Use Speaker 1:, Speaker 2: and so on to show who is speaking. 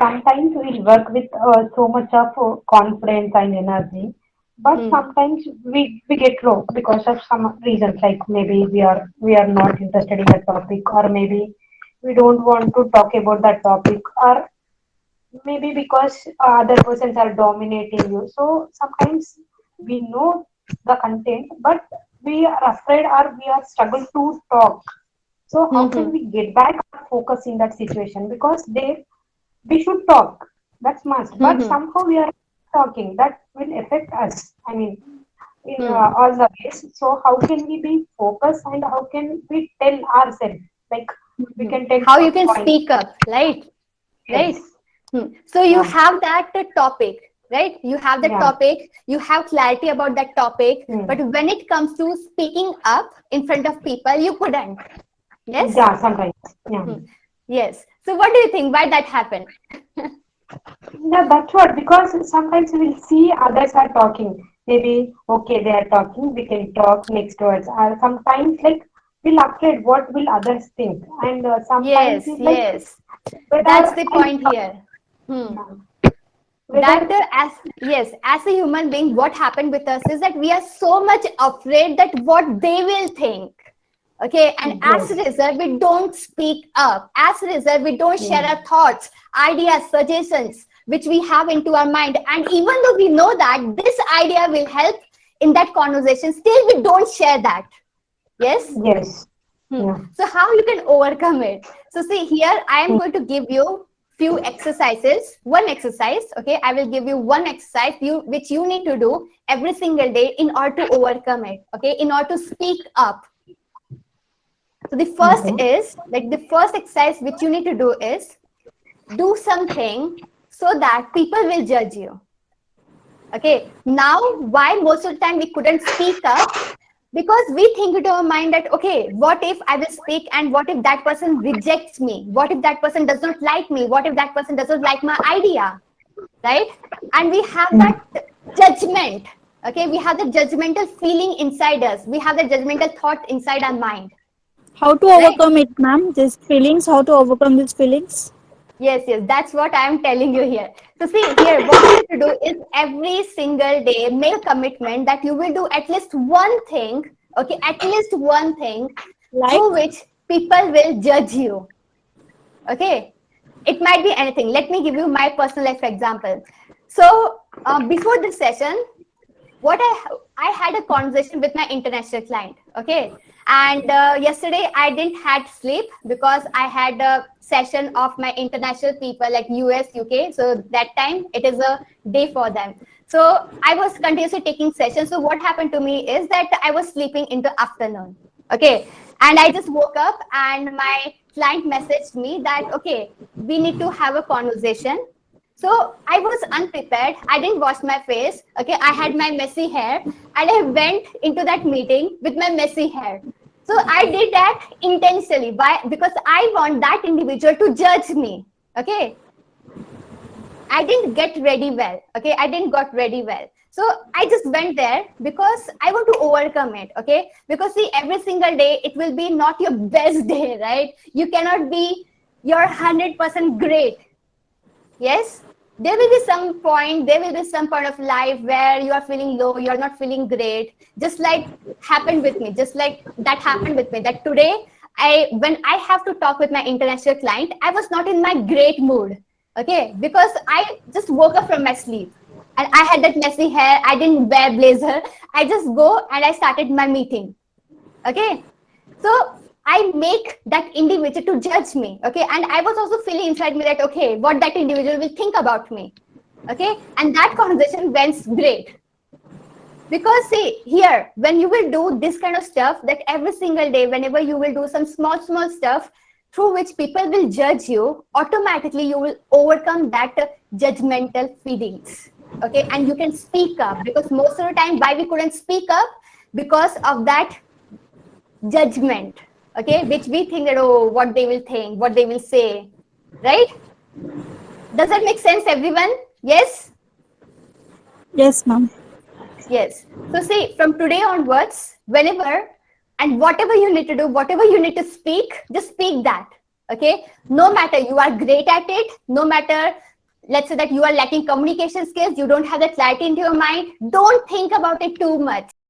Speaker 1: sometimes we'll work with so much of confidence and energy, but
Speaker 2: Hmm.
Speaker 1: sometimes we get low because of some reasons, like maybe we are not interested in that topic, or maybe we don't want to talk about that topic, or maybe because other persons are dominating you. So sometimes we know the content, but we are afraid or we are struggle to talk. So how
Speaker 2: Hmm.
Speaker 1: can we get back our focus in that situation? Because there we should talk. That's must. But
Speaker 2: Hmm.
Speaker 1: somehow we are talking. That will affect us. I mean, in
Speaker 2: Hmm.
Speaker 1: all the ways. So how can we be focused and how can we tell ourselves? Like we
Speaker 2: Hmm.
Speaker 1: can tell
Speaker 2: How you
Speaker 1: our
Speaker 2: can
Speaker 1: point.
Speaker 2: speak up, right?
Speaker 1: Yes.
Speaker 2: Right. So you
Speaker 1: Yeah.
Speaker 2: have that topic, right? You have that
Speaker 1: Yeah.
Speaker 2: topic, you have clarity about that topic, but
Speaker 1: Hmm.
Speaker 2: when it comes to speaking up in front of people, you couldn't. Yes?
Speaker 1: Yeah. Sometimes. Yeah.
Speaker 2: Hmm. Yes. So what do you think? Why that happened?
Speaker 1: Yeah, that's what, because sometimes we'll see others are talking. Maybe, okay, they are talking, we can talk next words. Or sometimes, like, we'll afraid what will others think. And sometimes
Speaker 2: Yes,
Speaker 1: it's like,
Speaker 2: yes. That's
Speaker 1: whether
Speaker 2: the
Speaker 1: I,
Speaker 2: point here. Hmm.
Speaker 1: yeah,
Speaker 2: That
Speaker 1: whether,
Speaker 2: as yes, as a human being, what happened with us is that we are so much afraid that what they will think. Okay, and as a
Speaker 1: yes,
Speaker 2: result, we don't speak up. As a result, we don't share
Speaker 1: yeah,
Speaker 2: our thoughts, ideas, suggestions, which we have into our mind. And even though we know that this idea will help in that conversation, still we don't share that. Yes.
Speaker 1: yes,
Speaker 2: Hmm.
Speaker 1: yeah,
Speaker 2: So how you can overcome it? So see here, I am
Speaker 1: mm,
Speaker 2: going to give you few exercises. One exercise, okay? I will give you one exercise which you need to do every single day in order to overcome it. Okay, in order to speak up. So the first
Speaker 1: okay,
Speaker 2: is like the first exercise which you need to do is do something so that people will judge you. Okay. Now, why most of the time we couldn't speak up? Because we think into our mind that, okay, what if I will speak and what if that person rejects me? What if that person does not like me? What if that person does not like my idea? Right? And we have
Speaker 1: mm,
Speaker 2: that judgment. Okay. We have the judgmental feeling inside us. We have the judgmental thought inside our mind.
Speaker 3: How to
Speaker 2: Right?
Speaker 3: overcome it, ma'am? These feelings, how to overcome these feelings?
Speaker 2: Yes, yes, that's what I am telling you here. So see here, what you need to do is every single day make a commitment that you will do at least one thing, okay, at least one thing
Speaker 3: Like,
Speaker 2: through which people will judge you. Okay, it might be anything. Let me give you my personal life example. So before this session, what I had a conversation with my international client. Okay, and yesterday I didn't had sleep because I had a session of my international people like US, UK. So that time it is a day for them. So I was continuously taking sessions. So what happened to me is that I was sleeping into afternoon. Okay, and I just woke up and my client messaged me that okay, we need to have a conversation. So I was unprepared. I didn't wash my face. Okay, I had my messy hair and I went into that meeting with my messy hair. So I did that intentionally. Why? Because I want that individual to judge me. Okay, I didn't get ready well. Okay, I didn't got ready well. So I just went there because I want to overcome it. Okay, because see, every single day it will be not your best day, right? You cannot be your 100% great. Yes, there will be some point of life where you are feeling low, you're not feeling great, just like happened with me, just like that happened with me, that today when I have to talk with my international client, I was not in my great mood. Okay, because I just woke up from my sleep and I had that messy hair, I didn't wear blazer, I just go and I started my meeting. Okay, so I make that individual to judge me. Okay, and I was also feeling inside me that okay, what that individual will think about me. Okay, and that conversation went great. Because see here, when you will do this kind of stuff, that every single day whenever you will do some small stuff through which people will judge you, automatically you will overcome that judgmental feelings. Okay, and you can speak up, because most of the time why we couldn't speak up, because of that judgment. Okay, which we think that oh, what they will think, what they will say, right? Does that make sense, everyone? Yes.
Speaker 3: yes, ma'am.
Speaker 2: Yes. So see, from today onwards, whenever and whatever you need to do, whatever you need to speak, just speak that. Okay. No matter you are great at it, no matter let's say that you are lacking communication skills, you don't have the clarity into your mind, don't think about it too much.